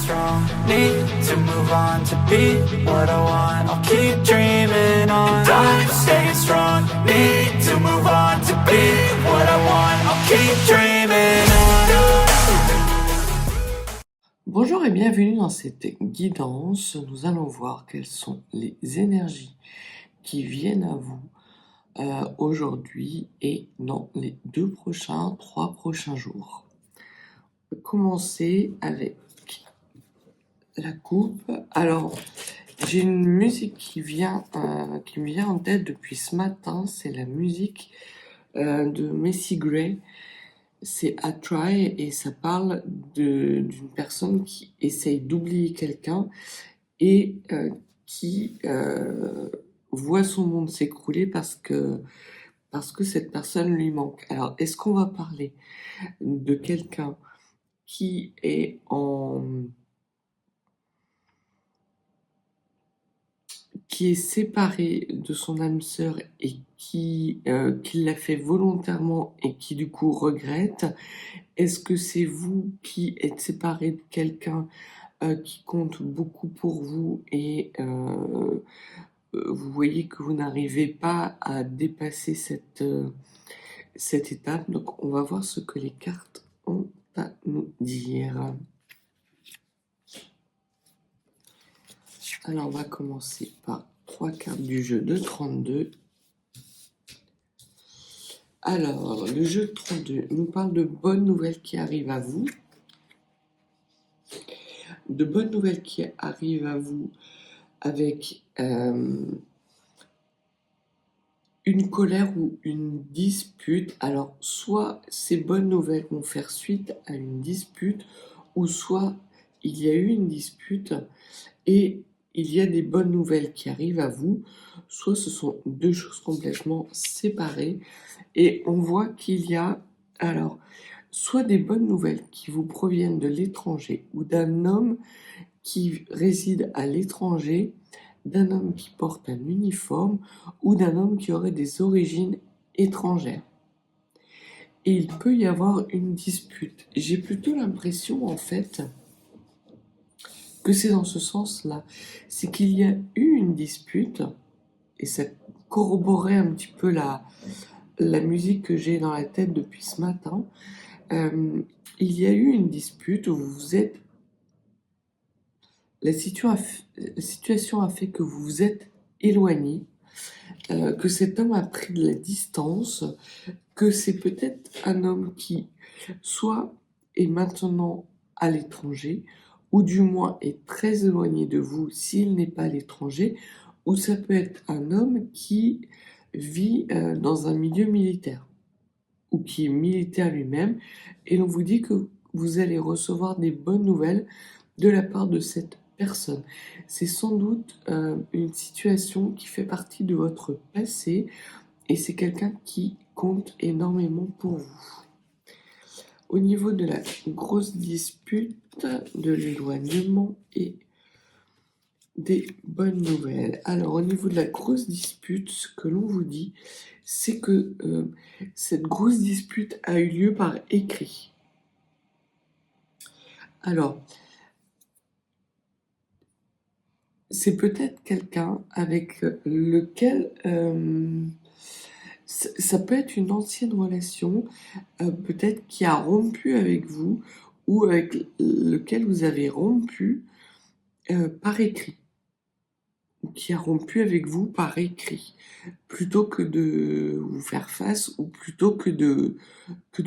strong, need to move on to be what I want. I'll keep dreaming on. And I'm staying strong, need to move on to be what I want. I'll keep dreaming on. Bonjour et bienvenue dans cette guidance. Nous allons voir quelles sont les énergies qui viennent à vous aujourd'hui et dans les 3 prochains jours. On va commencer avec la coupe. Alors, j'ai une musique qui me vient en tête depuis ce matin. C'est la musique de Macy Gray. C'est A Try et ça parle d'une personne qui essaye d'oublier quelqu'un et qui voit son monde s'écrouler parce que cette personne lui manque. Alors, est-ce qu'on va parler de quelqu'un qui est séparé de son âme sœur et qui l'a fait volontairement et qui du coup regrette? Est-ce que c'est vous qui êtes séparé de quelqu'un qui compte beaucoup pour vous et vous voyez que vous n'arrivez pas à dépasser cette étape? Donc on va voir ce que les cartes ont à nous dire. Alors on va commencer par 3 cartes du jeu de 32. Alors, le jeu de 32 nous parle de bonnes nouvelles qui arrivent à vous. De bonnes nouvelles qui arrivent à vous avec une colère ou une dispute. Alors, soit ces bonnes nouvelles vont faire suite à une dispute, ou soit il y a eu une dispute et il y a des bonnes nouvelles qui arrivent à vous, soit ce sont deux choses complètement séparées. Et on voit qu'il y a alors soit des bonnes nouvelles qui vous proviennent de l'étranger ou d'un homme qui réside à l'étranger, d'un homme qui porte un uniforme ou d'un homme qui aurait des origines étrangères. Et il peut y avoir une dispute. J'ai plutôt l'impression en fait que c'est dans ce sens-là. C'est qu'il y a eu une dispute et ça corroborait un petit peu la musique que j'ai dans la tête depuis ce matin. Il y a eu une dispute où vous vous êtes... La situation a fait que vous vous êtes éloigné, que cet homme a pris de la distance, que c'est peut-être un homme qui soit est maintenant à l'étranger, ou du moins est très éloigné de vous s'il n'est pas à l'étranger, ou ça peut être un homme qui vit dans un milieu militaire, ou qui est militaire lui-même, et l'on vous dit que vous allez recevoir des bonnes nouvelles de la part de cette personne. C'est sans doute une situation qui fait partie de votre passé, et c'est quelqu'un qui compte énormément pour vous. Au niveau de la grosse dispute, de l'éloignement et des bonnes nouvelles. Alors, au niveau de la grosse dispute, ce que l'on vous dit, c'est que cette grosse dispute a eu lieu par écrit. Alors, c'est peut-être quelqu'un avec lequel... ça peut être une ancienne relation, peut-être qui a rompu avec vous ou avec lequel vous avez rompu par écrit. Qui a rompu avec vous par écrit, plutôt que de vous faire face ou plutôt que de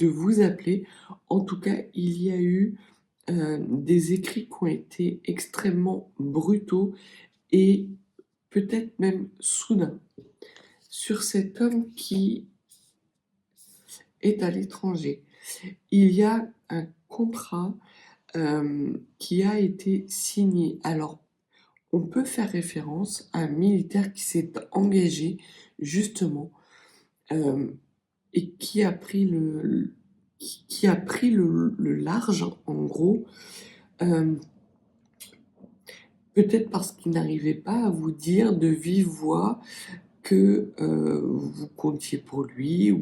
vous appeler. En tout cas, il y a eu des écrits qui ont été extrêmement brutaux et peut-être même soudains sur cet homme qui est à l'étranger. Il y a un contrat qui a été signé. Alors, on peut faire référence à un militaire qui s'est engagé justement et qui a pris le large, en gros, peut-être parce qu'il n'arrivait pas à vous dire de vive voix que vous comptiez pour lui.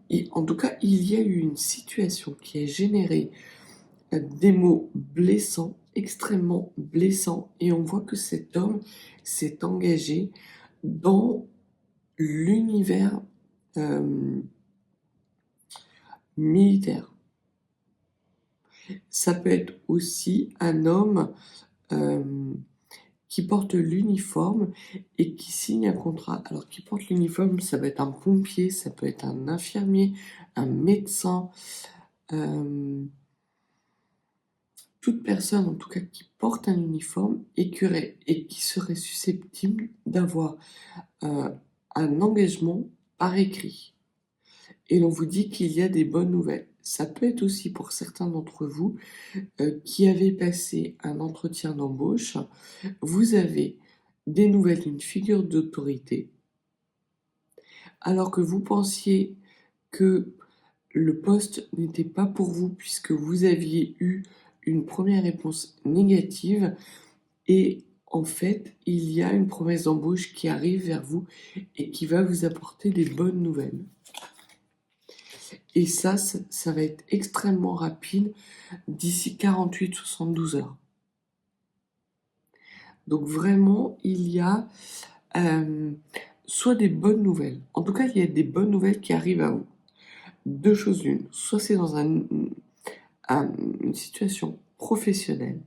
Et en tout cas, il y a eu une situation qui a généré des mots blessants extrêmement blessant et on voit que cet homme s'est engagé dans l'univers militaire. Ça peut être aussi un homme qui porte l'uniforme et qui signe un contrat. Alors, qui porte l'uniforme, ça peut être un pompier, ça peut être un infirmier, un médecin, toute personne en tout cas qui porte un uniforme et qui serait susceptible d'avoir un engagement par écrit. Et l'on vous dit qu'il y a des bonnes nouvelles. Ça peut être aussi pour certains d'entre vous qui avez passé un entretien d'embauche, vous avez des nouvelles d'une figure d'autorité, alors que vous pensiez que le poste n'était pas pour vous puisque vous aviez eu une première réponse négative et en fait, il y a une promesse d'embauche qui arrive vers vous et qui va vous apporter des bonnes nouvelles. Et ça va être extrêmement rapide d'ici 48-72 heures. Donc vraiment, il y a soit des bonnes nouvelles. En tout cas, il y a des bonnes nouvelles qui arrivent à vous. Deux choses l'une. Soit c'est dans une situation professionnelle.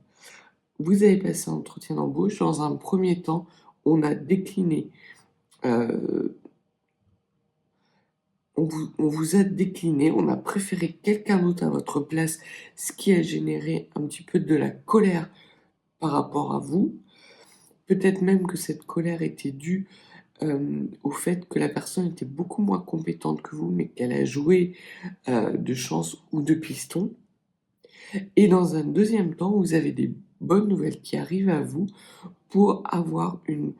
Vous avez passé un entretien d'embauche. Dans un premier temps, on a décliné. On vous a décliné, on a préféré quelqu'un d'autre à votre place, ce qui a généré un petit peu de la colère par rapport à vous. Peut-être même que cette colère était due au fait que la personne était beaucoup moins compétente que vous, mais qu'elle a joué de chance ou de piston. Et dans un deuxième temps, vous avez des bonnes nouvelles qui arrivent à vous pour avoir une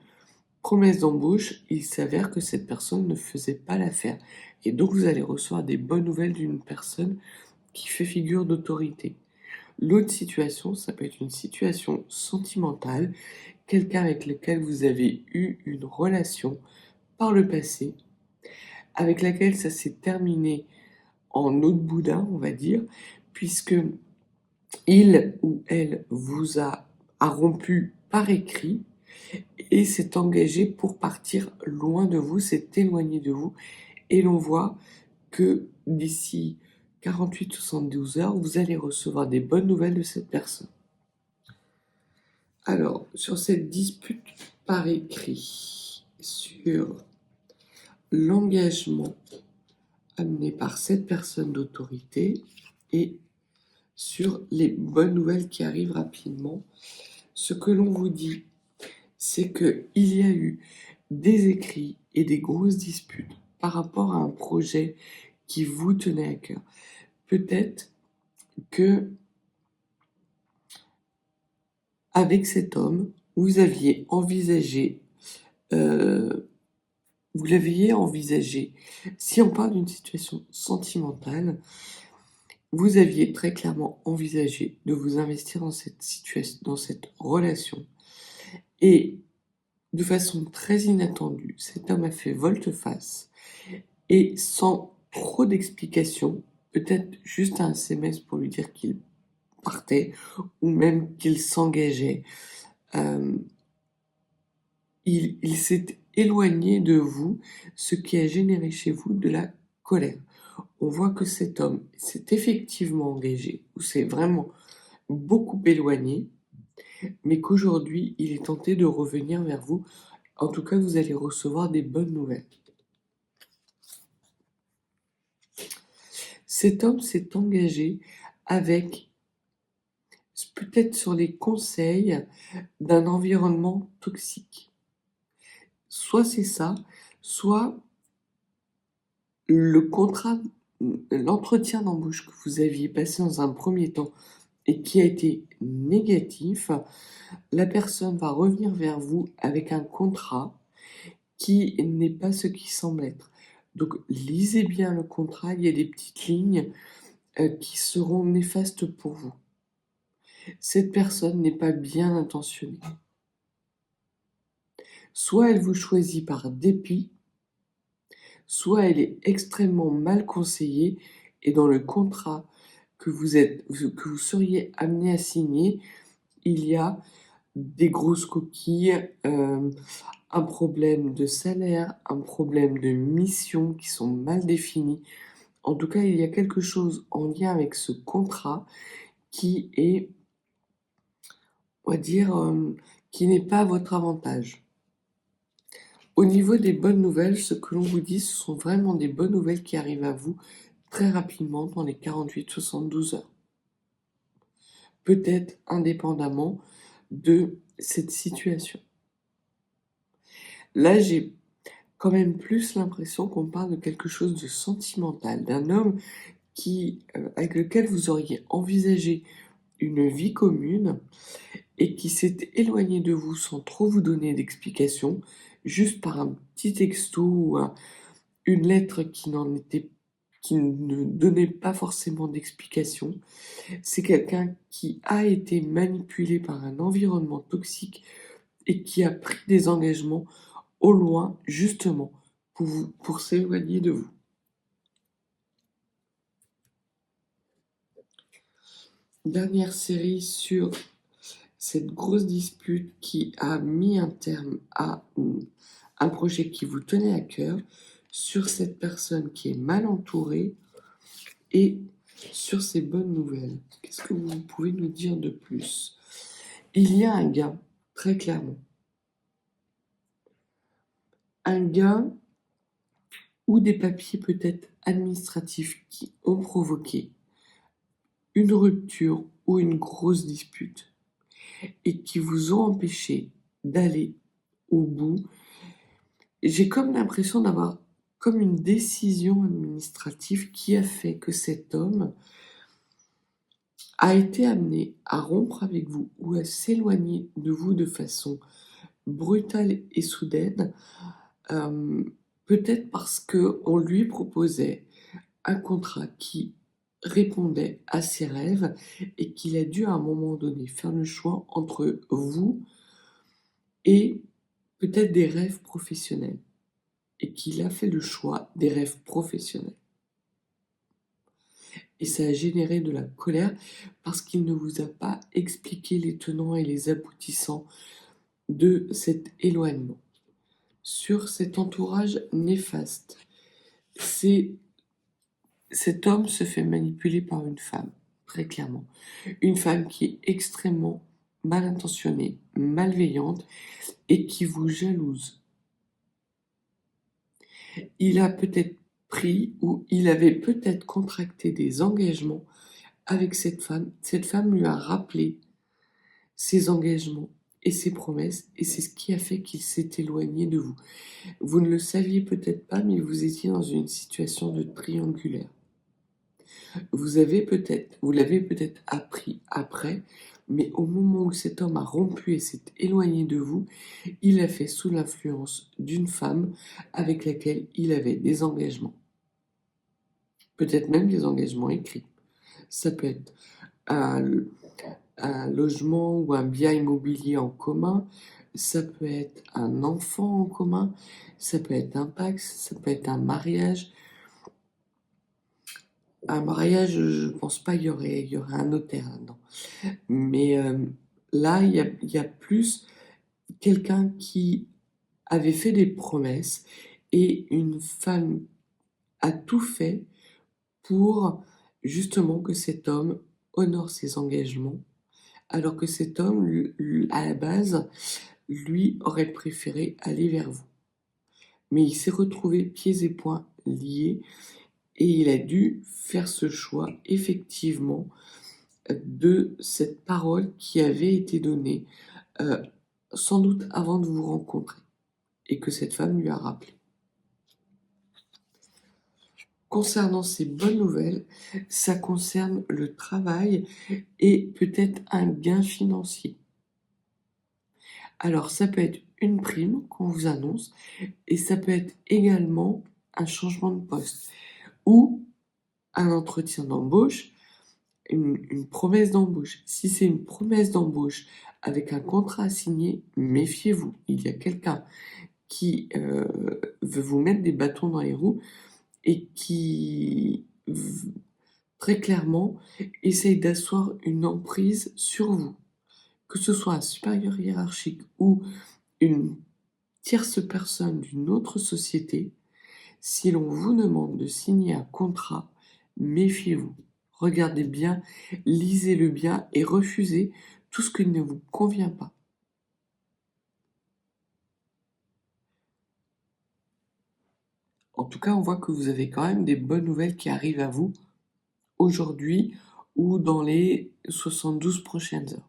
promesse d'embauche. Il s'avère que cette personne ne faisait pas l'affaire. Et donc, vous allez recevoir des bonnes nouvelles d'une personne qui fait figure d'autorité. L'autre situation, ça peut être une situation sentimentale, quelqu'un avec lequel vous avez eu une relation par le passé, avec laquelle ça s'est terminé en eau de boudin, on va dire, puisque il ou elle vous a rompu par écrit et s'est engagé pour partir loin de vous, s'est éloigné de vous, et l'on voit que d'ici 48-72 heures, vous allez recevoir des bonnes nouvelles de cette personne. Alors, sur cette dispute par écrit, sur l'engagement amené par cette personne d'autorité et sur les bonnes nouvelles qui arrivent rapidement, ce que l'on vous dit, c'est qu'il y a eu des écrits et des grosses disputes par rapport à un projet qui vous tenait à cœur. Peut-être que avec cet homme, vous l'aviez envisagé. Si on parle d'une situation sentimentale, vous aviez très clairement envisagé de vous investir dans cette situation, dans cette relation. Et de façon très inattendue, cet homme a fait volte-face et sans trop d'explications, peut-être juste un SMS pour lui dire qu'il partait ou même qu'il s'engageait. Il s'est éloigné de vous, ce qui a généré chez vous de la colère. On voit que cet homme s'est effectivement engagé ou s'est vraiment beaucoup éloigné, mais qu'aujourd'hui, il est tenté de revenir vers vous. En tout cas, vous allez recevoir des bonnes nouvelles. Cet homme s'est engagé avec, peut-être sur les conseils d'un environnement toxique. Soit c'est ça, soit l'entretien d'embauche que vous aviez passé dans un premier temps et qui a été négatif, la personne va revenir vers vous avec un contrat qui n'est pas ce qui semble être. Donc lisez bien le contrat, il y a des petites lignes qui seront néfastes pour vous. Cette personne n'est pas bien intentionnée. Soit elle vous choisit par dépit, soit elle est extrêmement mal conseillée et dans le contrat que vous seriez amené à signer, il y a des grosses coquilles, un problème de salaire, un problème de mission qui sont mal définis. En tout cas, il y a quelque chose en lien avec ce contrat qui est, on va dire, qui n'est pas à votre avantage. Au niveau des bonnes nouvelles, ce que l'on vous dit, ce sont vraiment des bonnes nouvelles qui arrivent à vous très rapidement dans les 48-72 heures. Peut-être indépendamment de cette situation. Là, j'ai quand même plus l'impression qu'on parle de quelque chose de sentimental, d'un homme avec lequel vous auriez envisagé une vie commune et qui s'est éloigné de vous sans trop vous donner d'explications, juste par un petit texto ou une lettre qui ne donnait pas forcément d'explication. C'est quelqu'un qui a été manipulé par un environnement toxique et qui a pris des engagements au loin, justement, pour s'éloigner de vous. Dernière série sur cette grosse dispute qui a mis un terme à un projet qui vous tenait à cœur, sur cette personne qui est mal entourée et sur ces bonnes nouvelles. Qu'est-ce que vous pouvez nous dire de plus? Il y a un gars, très clairement. Un gars ou des papiers peut-être administratifs qui ont provoqué une rupture ou une grosse dispute et qui vous ont empêché d'aller au bout. J'ai comme l'impression d'avoir comme une décision administrative qui a fait que cet homme a été amené à rompre avec vous ou à s'éloigner de vous de façon brutale et soudaine, peut-être parce qu'on lui proposait un contrat qui répondait à ses rêves et qu'il a dû à un moment donné faire le choix entre vous et peut-être des rêves professionnels. Et qu'il a fait le choix des rêves professionnels. Et ça a généré de la colère parce qu'il ne vous a pas expliqué les tenants et les aboutissants de cet éloignement. Sur cet entourage néfaste, cet homme se fait manipuler par une femme, très clairement. Une femme qui est extrêmement mal intentionnée, malveillante et qui vous jalouse. Il a peut-être pris ou il avait peut-être contracté des engagements avec cette femme. Cette femme lui a rappelé ses engagements et ses promesses et c'est ce qui a fait qu'il s'est éloigné de vous. Vous ne le saviez peut-être pas, mais vous étiez dans une situation de triangulaire. Vous l'avez peut-être appris après, mais au moment où cet homme a rompu et s'est éloigné de vous, il l'a fait sous l'influence d'une femme avec laquelle il avait des engagements. Peut-être même des engagements écrits. Ça peut être un logement ou un bien immobilier en commun, ça peut être un enfant en commun, ça peut être un Pacs, ça peut être un mariage. Un mariage, je ne pense pas qu'il y aurait un notaire là-dedans. Mais là, il y a plus quelqu'un qui avait fait des promesses et une femme a tout fait pour justement que cet homme honore ses engagements, alors que cet homme, à la base, lui aurait préféré aller vers vous. Mais il s'est retrouvé pieds et poings liés et il a dû faire ce choix, effectivement, de cette parole qui avait été donnée, sans doute avant de vous rencontrer, et que cette femme lui a rappelé. Concernant ces bonnes nouvelles, ça concerne le travail et peut-être un gain financier. Alors, ça peut être une prime qu'on vous annonce, et ça peut être également un changement de poste ou un entretien d'embauche, une promesse d'embauche. Si c'est une promesse d'embauche avec un contrat à signer, méfiez-vous. Il y a quelqu'un qui veut vous mettre des bâtons dans les roues et qui, très clairement, essaye d'asseoir une emprise sur vous. que ce soit un supérieur hiérarchique ou une tierce personne d'une autre société, si l'on vous demande de signer un contrat, méfiez-vous. Regardez bien, lisez-le bien et refusez tout ce qui ne vous convient pas. En tout cas, on voit que vous avez quand même des bonnes nouvelles qui arrivent à vous aujourd'hui ou dans les 72 prochaines heures.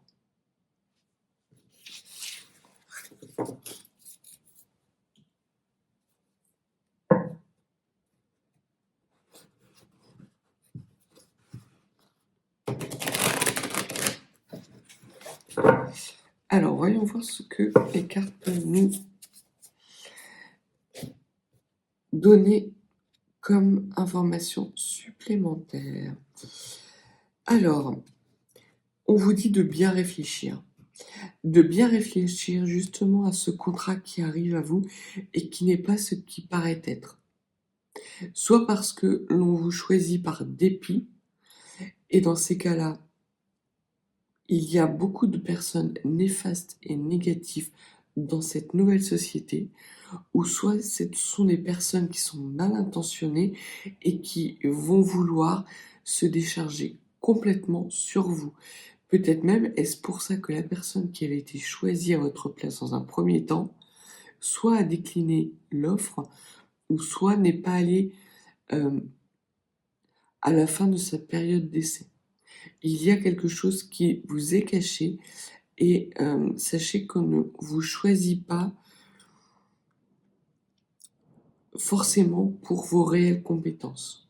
Alors, voyons voir ce que les cartes peuvent nous donner comme information supplémentaire. Alors, on vous dit de bien réfléchir justement à ce contrat qui arrive à vous et qui n'est pas ce qui paraît être. Soit parce que l'on vous choisit par dépit, et dans ces cas-là, il y a beaucoup de personnes néfastes et négatives dans cette nouvelle société, ou soit ce sont des personnes qui sont mal intentionnées et qui vont vouloir se décharger complètement sur vous. Peut-être même est-ce pour ça que la personne qui avait été choisie à votre place dans un premier temps, soit a décliné l'offre, ou soit n'est pas allée à la fin de sa période d'essai. Il y a quelque chose qui vous est caché et sachez qu'on ne vous choisit pas forcément pour vos réelles compétences,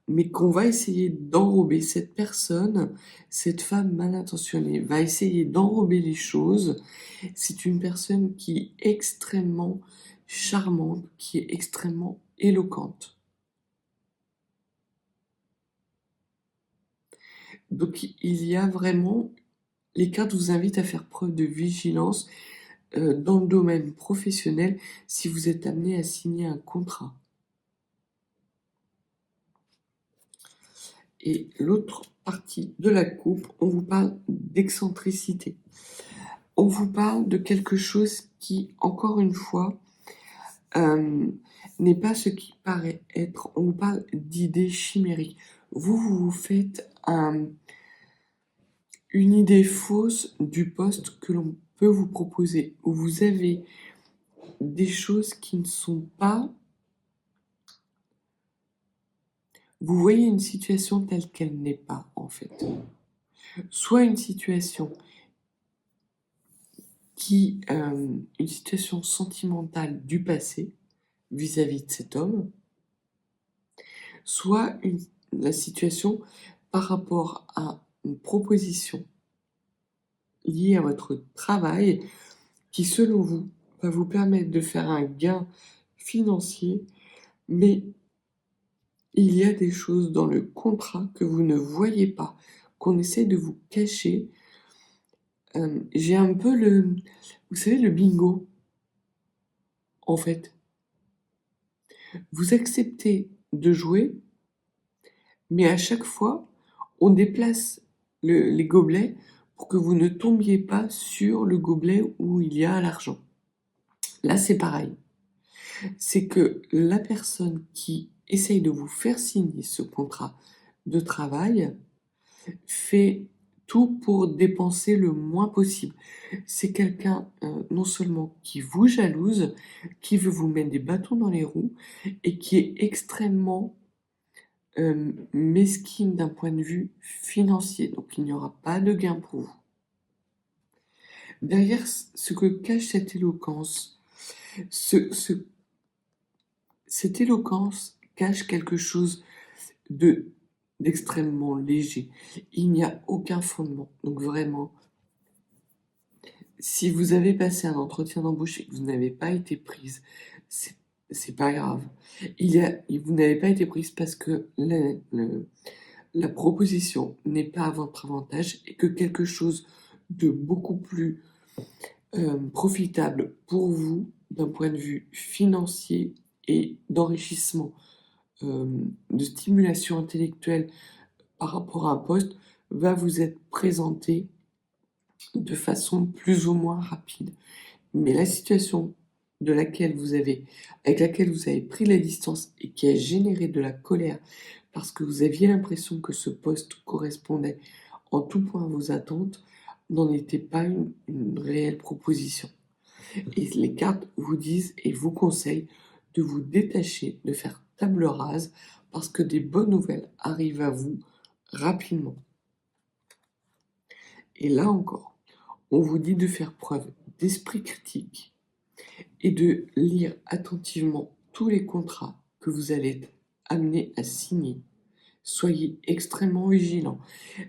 mais qu'on va essayer d'enrober cette personne, cette femme mal intentionnée, va essayer d'enrober les choses. C'est une personne qui est extrêmement charmante, qui est extrêmement éloquente. Donc il y a vraiment, les cartes vous invitent à faire preuve de vigilance dans le domaine professionnel si vous êtes amené à signer un contrat. Et l'autre partie de la coupe, on vous parle d'excentricité. On vous parle de quelque chose qui, encore une fois, n'est pas ce qui paraît être. On vous parle d'idées chimériques. Vous faites une idée fausse du poste que l'on peut vous proposer, où vous avez des choses qui ne sont pas... Vous voyez une situation telle qu'elle n'est pas, en fait. Soit une situation une situation sentimentale du passé vis-à-vis de cet homme, soit la situation par rapport à une proposition liée à votre travail qui, selon vous, va vous permettre de faire un gain financier, mais il y a des choses dans le contrat que vous ne voyez pas, qu'on essaie de vous cacher. J'ai un peu vous savez, le bingo, en fait. Vous acceptez de jouer, mais à chaque fois, on déplace les gobelets pour que vous ne tombiez pas sur le gobelet où il y a l'argent. Là, c'est pareil. C'est que la personne qui essaye de vous faire signer ce contrat de travail fait tout pour dépenser le moins possible. C'est quelqu'un non seulement qui vous jalouse, qui veut vous mettre des bâtons dans les roues et qui est extrêmement mesquine d'un point de vue financier. Donc il n'y aura pas de gain pour vous. Derrière ce que cache cette éloquence, cette éloquence cache quelque chose d'extrêmement léger. Il n'y a aucun fondement. Donc vraiment, si vous avez passé un entretien d'embauche et que vous n'avez pas été prise, c'est pas grave. Vous n'avez pas été prise parce que la proposition n'est pas à votre avantage et que quelque chose de beaucoup plus profitable pour vous d'un point de vue financier et d'enrichissement, de stimulation intellectuelle par rapport à un poste va vous être présenté de façon plus ou moins rapide. Mais la situation avec laquelle vous avez pris la distance et qui a généré de la colère parce que vous aviez l'impression que ce poste correspondait en tout point à vos attentes, n'en était pas une réelle proposition. Et les cartes vous disent et vous conseillent de vous détacher, de faire table rase, parce que des bonnes nouvelles arrivent à vous rapidement. Et là encore, on vous dit de faire preuve d'esprit critique et de lire attentivement tous les contrats que vous allez être amené à signer. Soyez extrêmement vigilants.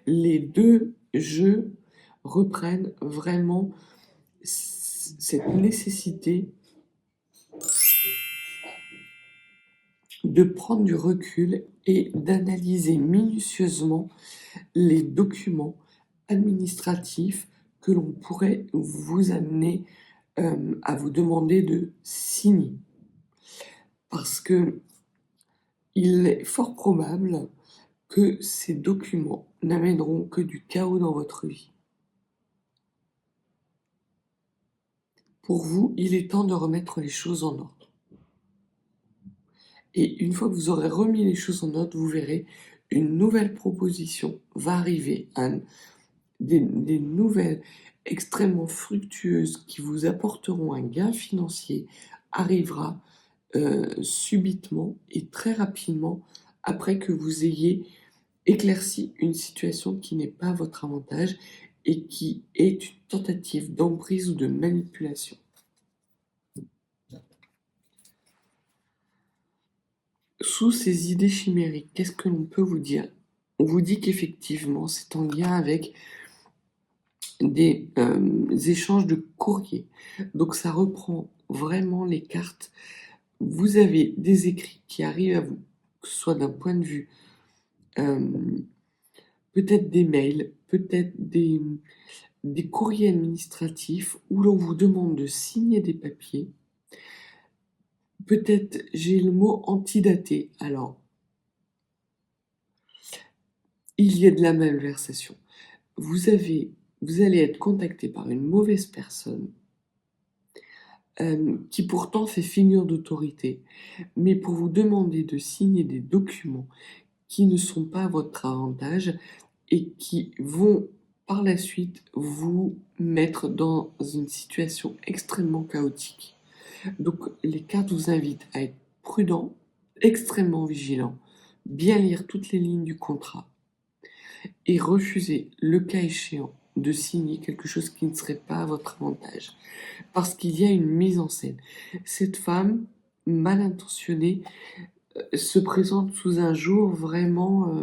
Les deux jeux reprennent vraiment cette nécessité de prendre du recul et d'analyser minutieusement les documents administratifs que l'on pourrait vous amener à vous demander de signer. Parce que il est fort probable que ces documents n'amèneront que du chaos dans votre vie. Pour vous, il est temps de remettre les choses en ordre. Et une fois que vous aurez remis les choses en ordre, vous verrez, une nouvelle proposition va arriver, des nouvelles extrêmement fructueuses qui vous apporteront un gain financier arrivera subitement et très rapidement après que vous ayez éclairci une situation qui n'est pas à votre avantage et qui est une tentative d'emprise ou de manipulation. Sous ces idées chimériques, qu'est-ce que l'on peut vous dire? On vous dit qu'effectivement, c'est en lien avec des échanges de courriers. Donc ça reprend vraiment les cartes. Vous avez des écrits qui arrivent à vous, que ce soit d'un point de vue peut-être des mails, peut-être des courriers administratifs où l'on vous demande de signer des papiers. Peut-être j'ai le mot antidaté. Alors, il y a de la malversation. Vous allez être contacté par une mauvaise personne qui pourtant fait figure d'autorité, mais pour vous demander de signer des documents qui ne sont pas à votre avantage et qui vont par la suite vous mettre dans une situation extrêmement chaotique. Donc les cartes vous invitent à être prudent, extrêmement vigilant, bien lire toutes les lignes du contrat et refuser, le cas échéant, de signer quelque chose qui ne serait pas à votre avantage. Parce qu'il y a une mise en scène. Cette femme mal intentionnée se présente sous un jour vraiment...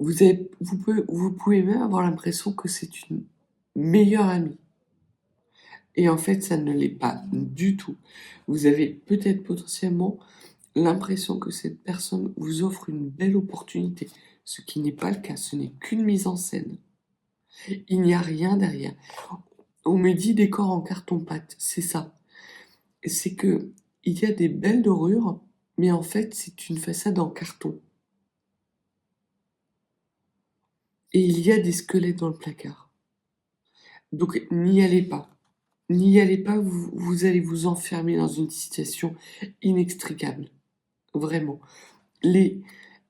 vous pouvez même avoir l'impression que c'est une meilleure amie. Et en fait, ça ne l'est pas du tout. Vous avez peut-être potentiellement l'impression que cette personne vous offre une belle opportunité, ce qui n'est pas le cas, ce n'est qu'une mise en scène. Il n'y a rien derrière. On me dit décor en carton-pâte, c'est ça. C'est que il y a des belles dorures, mais en fait, c'est une façade en carton. Et il y a des squelettes dans le placard. Donc, n'y allez pas. N'y allez pas, vous allez vous enfermer dans une situation inextricable. Vraiment.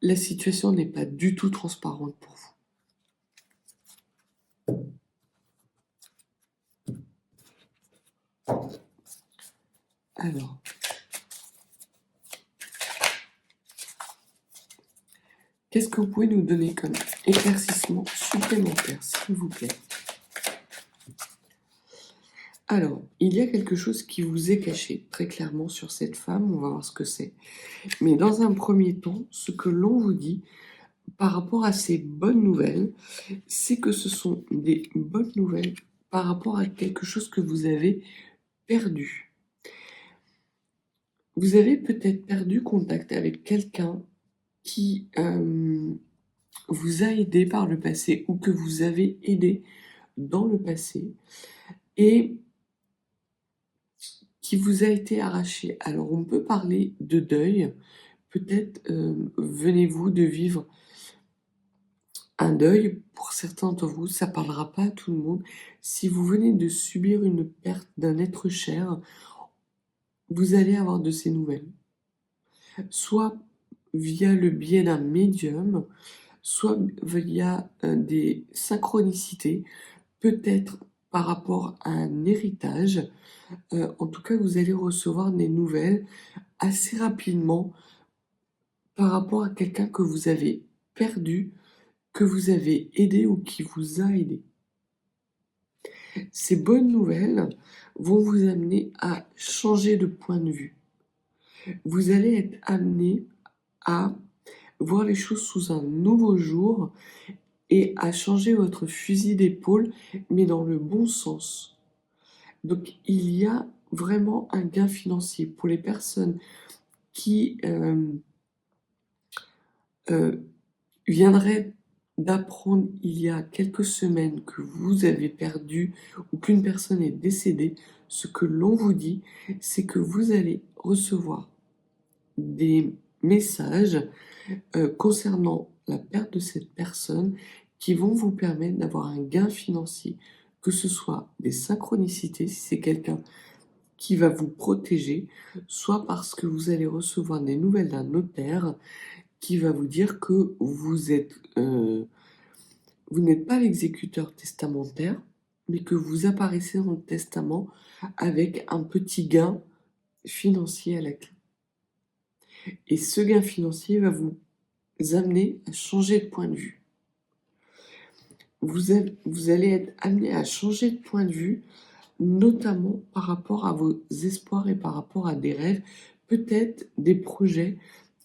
La situation n'est pas du tout transparente pour vous. Alors. Qu'est-ce que vous pouvez nous donner comme éclaircissement supplémentaire, s'il vous plaît? Alors, il y a quelque chose qui vous est caché très clairement sur cette femme, on va voir ce que c'est. Mais dans un premier temps, ce que l'on vous dit par rapport à ces bonnes nouvelles, c'est que ce sont des bonnes nouvelles par rapport à quelque chose que vous avez perdu. Vous avez peut-être perdu contact avec quelqu'un qui vous a aidé par le passé ou que vous avez aidé dans le passé et qui vous a été arraché. Alors on peut parler de deuil, peut-être venez-vous de vivre un deuil, pour certains d'entre vous, ça parlera pas à tout le monde. Si vous venez de subir une perte d'un être cher, vous allez avoir de ces nouvelles. Soit via le biais d'un médium, soit via des synchronicités, peut-être par rapport à un héritage. En tout cas, vous allez recevoir des nouvelles assez rapidement par rapport à quelqu'un que vous avez perdu, que vous avez aidé ou qui vous a aidé. Ces bonnes nouvelles vont vous amener à changer de point de vue. Vous allez être amené à voir les choses sous un nouveau jour et à changer votre fusil d'épaule, mais dans le bon sens. Donc il y a vraiment un gain financier pour les personnes qui viendraient d'apprendre il y a quelques semaines que vous avez perdu ou qu'une personne est décédée. Ce que l'on vous dit, c'est que vous allez recevoir des messages concernant la perte de cette personne qui vont vous permettre d'avoir un gain financier, que ce soit des synchronicités, si c'est quelqu'un qui va vous protéger, soit parce que vous allez recevoir des nouvelles d'un notaire qui va vous dire que vous n'êtes pas l'exécuteur testamentaire, mais que vous apparaissez dans le testament avec un petit gain financier à la clé. Et ce gain financier va vous amener à changer de point de vue. Vous allez être amené à changer de point de vue, notamment par rapport à vos espoirs et par rapport à des rêves, peut-être des projets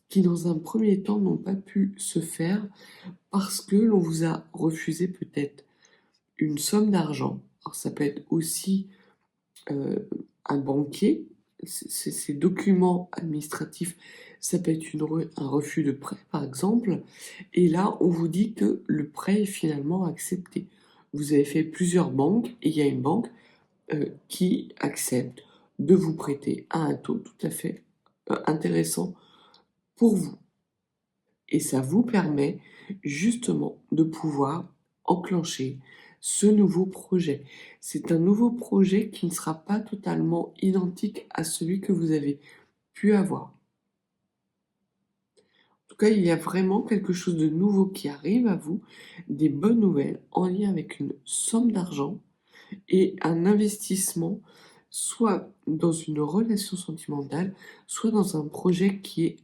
qui dans un premier temps n'ont pas pu se faire parce que l'on vous a refusé peut-être une somme d'argent. Alors ça peut être aussi un banquier, ces documents administratifs, ça peut être un refus de prêt par exemple, et là on vous dit que le prêt est finalement accepté. Vous avez fait plusieurs banques et il y a une banque qui accepte de vous prêter à un taux tout à fait intéressant pour vous. Et ça vous permet justement de pouvoir enclencher ce nouveau projet. C'est un nouveau projet qui ne sera pas totalement identique à celui que vous avez pu avoir. En tout cas, il y a vraiment quelque chose de nouveau qui arrive à vous, des bonnes nouvelles en lien avec une somme d'argent et un investissement, soit dans une relation sentimentale, soit dans un projet qui est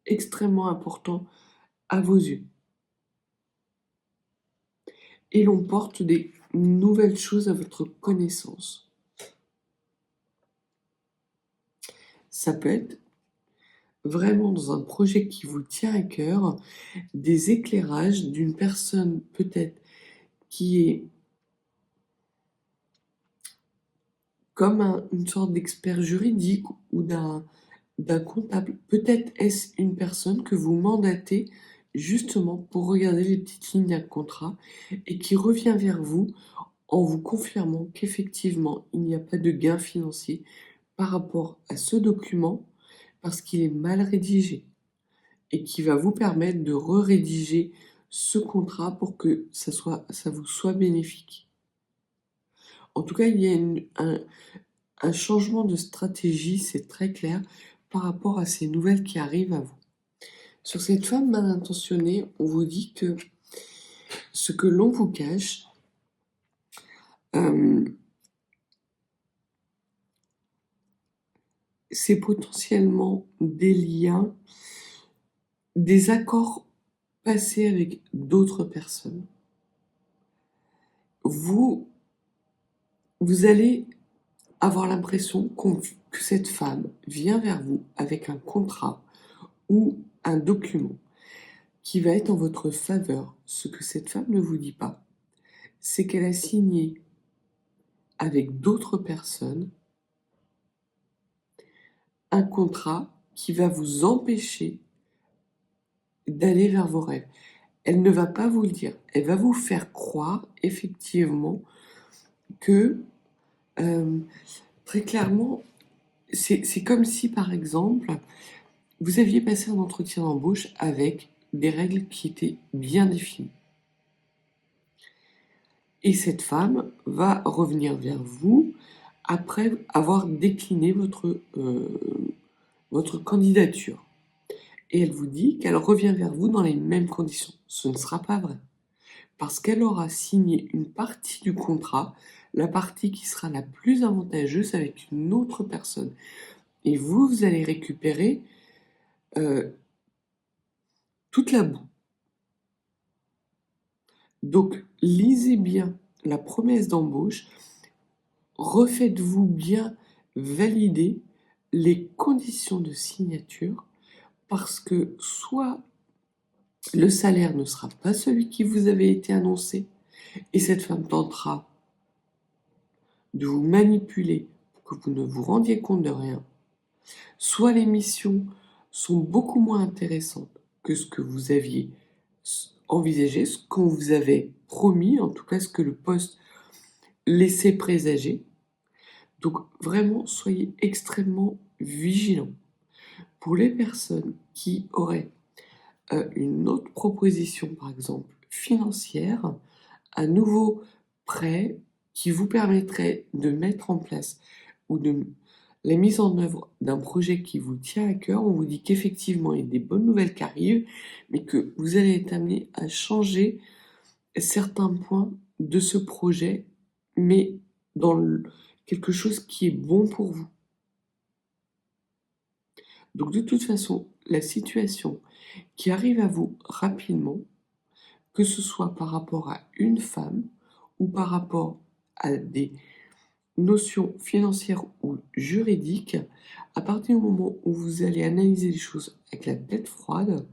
extrêmement important à vos yeux. Et l'on porte des nouvelles choses à votre connaissance. Ça peut être vraiment dans un projet qui vous tient à cœur, des éclairages d'une personne peut-être qui est comme une sorte d'expert juridique ou d'un comptable. Peut-être est-ce une personne que vous mandatez justement pour regarder les petites lignes d'un contrat et qui revient vers vous en vous confirmant qu'effectivement il n'y a pas de gain financier par rapport à ce document parce qu'il est mal rédigé et qui va vous permettre de rédiger ce contrat pour que ça vous soit bénéfique. En tout cas, il y a un changement de stratégie, c'est très clair, par rapport à ces nouvelles qui arrivent à vous. Sur cette femme mal intentionnée, on vous dit que ce que l'on vous cache, c'est potentiellement des liens, des accords passés avec d'autres personnes. Vous allez avoir l'impression que cette femme vient vers vous avec un contrat ou un document qui va être en votre faveur. Ce que cette femme ne vous dit pas, c'est qu'elle a signé avec d'autres personnes un contrat qui va vous empêcher d'aller vers vos rêves. Elle ne va pas vous le dire, elle va vous faire croire effectivement que très clairement, c'est comme si par exemple vous aviez passé un entretien d'embauche avec des règles qui étaient bien définies. Et cette femme va revenir vers vous après avoir décliné votre candidature. Et elle vous dit qu'elle revient vers vous dans les mêmes conditions. Ce ne sera pas vrai. Parce qu'elle aura signé une partie du contrat, la partie qui sera la plus avantageuse avec une autre personne. Et vous, vous allez récupérer toute la boue. Donc, lisez bien la promesse d'embauche, refaites-vous bien valider les conditions de signature, parce que soit le salaire ne sera pas celui qui vous avait été annoncé, et cette femme tentera de vous manipuler pour que vous ne vous rendiez compte de rien, soit les missions sont beaucoup moins intéressantes que ce que vous aviez envisagé, ce qu'on vous avait promis, en tout cas ce que le poste laissait présager. Donc vraiment, soyez extrêmement vigilants. Pour les personnes qui auraient une autre proposition, par exemple financière, un nouveau prêt qui vous permettrait de mettre en place ou de la mise en œuvre d'un projet qui vous tient à cœur, on vous dit qu'effectivement il y a des bonnes nouvelles qui arrivent, mais que vous allez être amené à changer certains points de ce projet, mais dans quelque chose qui est bon pour vous. Donc de toute façon, la situation qui arrive à vous rapidement, que ce soit par rapport à une femme ou par rapport à des notions financières ou juridiques, à partir du moment où vous allez analyser les choses avec la tête froide,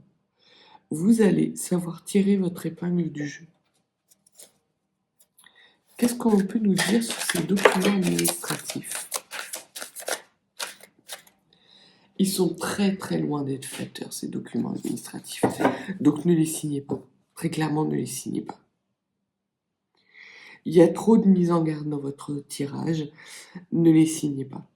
vous allez savoir tirer votre épingle du jeu. Qu'est-ce qu'on peut nous dire sur ces documents administratifs? Ils sont très très loin d'être flatteurs, ces documents administratifs. Donc ne les signez pas. Très clairement, ne les signez pas. Il y a trop de mise en garde dans votre tirage, ne les signez pas.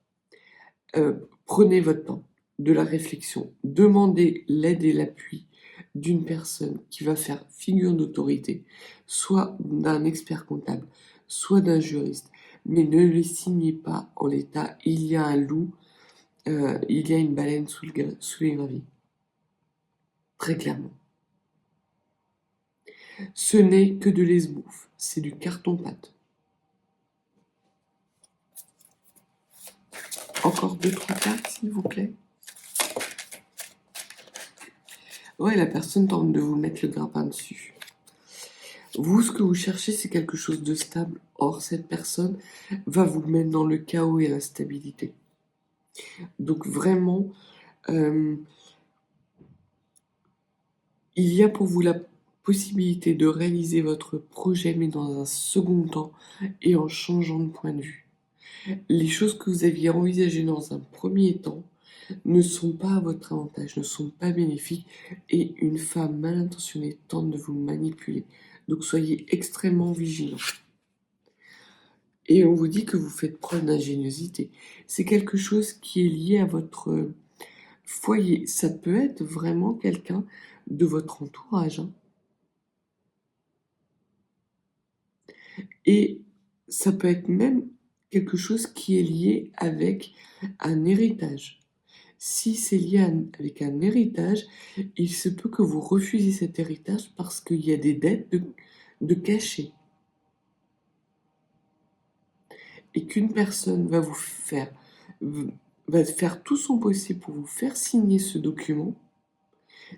Prenez votre temps, de la réflexion, demandez l'aide et l'appui d'une personne qui va faire figure d'autorité, soit d'un expert comptable, soit d'un juriste, mais ne les signez pas en l'état. Il y a un loup, il y a une baleine sous les graviers. Très clairement. Ce n'est que de l'esbouffe, c'est du carton-pâte. Encore 2-3 cartes, s'il vous plaît. Ouais, la personne tente de vous mettre le grappin dessus. Vous, ce que vous cherchez, c'est quelque chose de stable. Or, cette personne va vous mettre dans le chaos et l'instabilité. Donc vraiment, il y a pour vous la possibilité de réaliser votre projet, mais dans un second temps et en changeant de point de vue. Les choses que vous aviez envisagées dans un premier temps ne sont pas à votre avantage, ne sont pas bénéfiques, et une femme mal intentionnée tente de vous manipuler. Donc soyez extrêmement vigilants. Et on vous dit que vous faites preuve d'ingéniosité. C'est quelque chose qui est lié à votre foyer. Ça peut être vraiment quelqu'un de votre entourage, hein. Et ça peut être même quelque chose qui est lié avec un héritage. Si c'est lié avec un héritage, il se peut que vous refusiez cet héritage parce qu'il y a des dettes de cachet. Et qu'une personne va faire tout son possible pour vous faire signer ce document.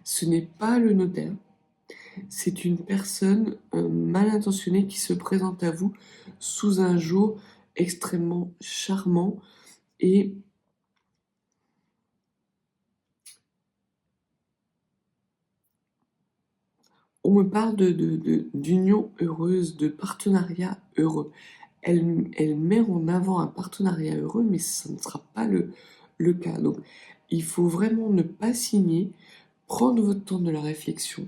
Ce n'est pas le notaire, c'est une personne mal intentionnée qui se présente à vous sous un jour extrêmement charmant, et on me parle d'union heureuse, de partenariat heureux. Elle met en avant un partenariat heureux, mais ça ne sera pas le cas. Donc, il faut vraiment ne pas signer, prendre votre temps de la réflexion,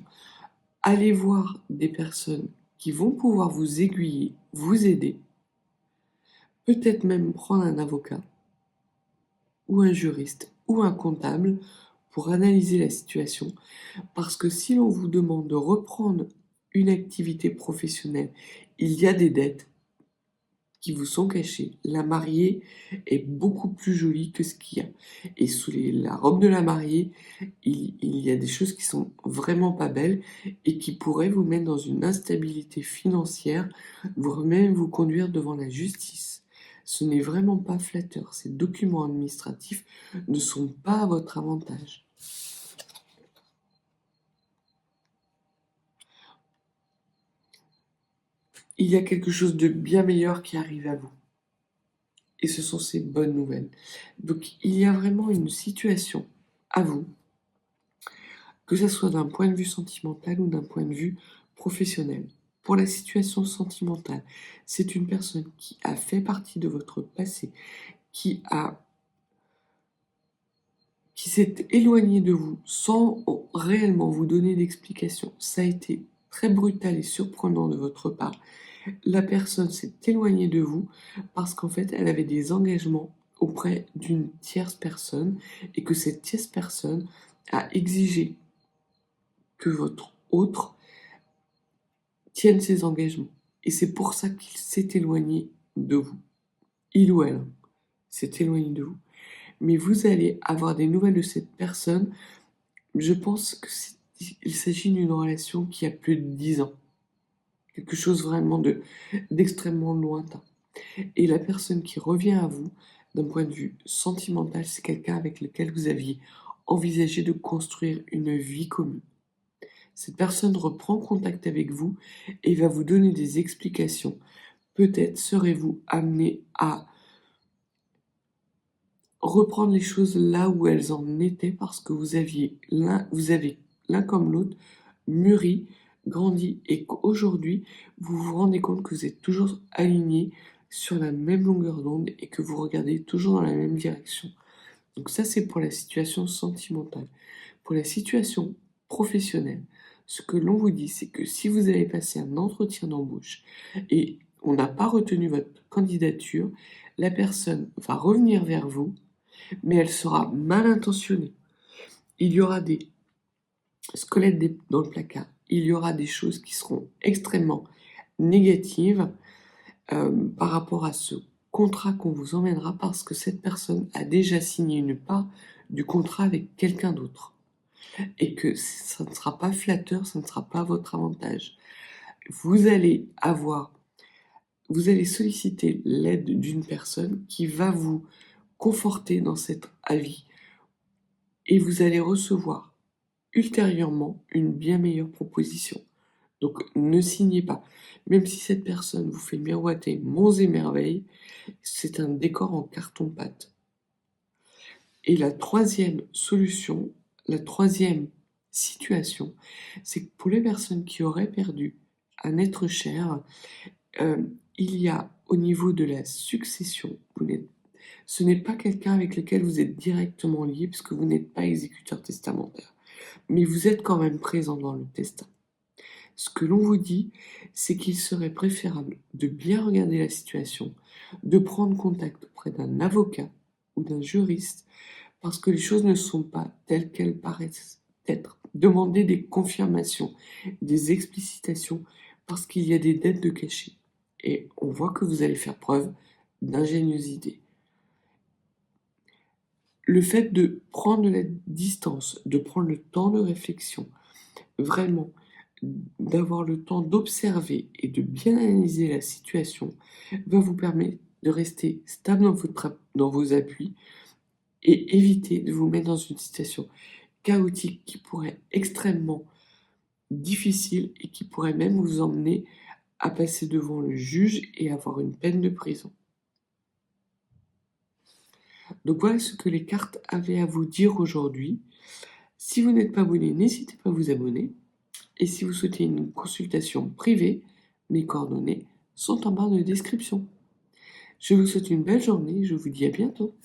aller voir des personnes qui vont pouvoir vous aiguiller, vous aider, peut-être même prendre un avocat, ou un juriste, ou un comptable, pour analyser la situation, parce que si l'on vous demande de reprendre une activité professionnelle, il y a des dettes qui vous sont cachées. La mariée est beaucoup plus jolie que ce qu'il y a. Et sous la robe de la mariée, il y a des choses qui sont vraiment pas belles et qui pourraient vous mettre dans une instabilité financière, voire même vous conduire devant la justice. Ce n'est vraiment pas flatteur. Ces documents administratifs ne sont pas à votre avantage. Il y a quelque chose de bien meilleur qui arrive à vous. Et ce sont ces bonnes nouvelles. Donc il y a vraiment une situation à vous, que ce soit d'un point de vue sentimental ou d'un point de vue professionnel. Pour la situation sentimentale, c'est une personne qui a fait partie de votre passé, qui s'est éloignée de vous sans réellement vous donner d'explication. Ça a été très brutal et surprenant de votre part. La personne s'est éloignée de vous parce qu'en fait, elle avait des engagements auprès d'une tierce personne et que cette tierce personne a exigé que votre autre tienne ses engagements. Et c'est pour ça qu'il s'est éloigné de vous. Il ou elle s'est éloigné de vous. Mais vous allez avoir des nouvelles de cette personne. Je pense qu'il s'agit d'une relation qui a plus de 10 ans. Quelque chose vraiment d'extrêmement lointain. Et la personne qui revient à vous, d'un point de vue sentimental, c'est quelqu'un avec lequel vous aviez envisagé de construire une vie commune. Cette personne reprend contact avec vous et va vous donner des explications. Peut-être serez-vous amené à reprendre les choses là où elles en étaient parce que vous avez l'un comme l'autre mûri, grandi et qu'aujourd'hui vous vous rendez compte que vous êtes toujours alignés sur la même longueur d'onde et que vous regardez toujours dans la même direction. Donc ça c'est pour la situation sentimentale. Pour la situation professionnelle, ce que l'on vous dit c'est que si vous avez passé un entretien d'embauche et on n'a pas retenu votre candidature, la personne va revenir vers vous mais elle sera mal intentionnée. Il y aura des squelettes dans le placard. Il y aura des choses qui seront extrêmement négatives par rapport à ce contrat qu'on vous emmènera parce que cette personne a déjà signé une part du contrat avec quelqu'un d'autre. Et que ça ne sera pas flatteur, ça ne sera pas votre avantage. Vous allez solliciter l'aide d'une personne qui va vous conforter dans cet avis et vous allez recevoir ultérieurement une bien meilleure proposition. Donc ne signez pas. Même si cette personne vous fait miroiter monts et merveilles, c'est un décor en carton-pâte. Et la troisième solution, la troisième situation, c'est que pour les personnes qui auraient perdu un être cher, il y a au niveau de la succession, ce n'est pas quelqu'un avec lequel vous êtes directement lié puisque vous n'êtes pas exécuteur testamentaire. Mais vous êtes quand même présent dans le destin. Ce que l'on vous dit, c'est qu'il serait préférable de bien regarder la situation, de prendre contact auprès d'un avocat ou d'un juriste, parce que les choses ne sont pas telles qu'elles paraissent être. Demandez des confirmations, des explicitations, parce qu'il y a des dettes de cachet. Et on voit que vous allez faire preuve d'ingéniosité. Le fait de prendre la distance, de prendre le temps de réflexion, vraiment d'avoir le temps d'observer et de bien analyser la situation va vous permettre de rester stable dans vos appuis et éviter de vous mettre dans une situation chaotique qui pourrait être extrêmement difficile et qui pourrait même vous emmener à passer devant le juge et avoir une peine de prison. Donc voilà ce que les cartes avaient à vous dire aujourd'hui. Si vous n'êtes pas abonné, n'hésitez pas à vous abonner. Et si vous souhaitez une consultation privée, mes coordonnées sont en barre de description. Je vous souhaite une belle journée et je vous dis à bientôt.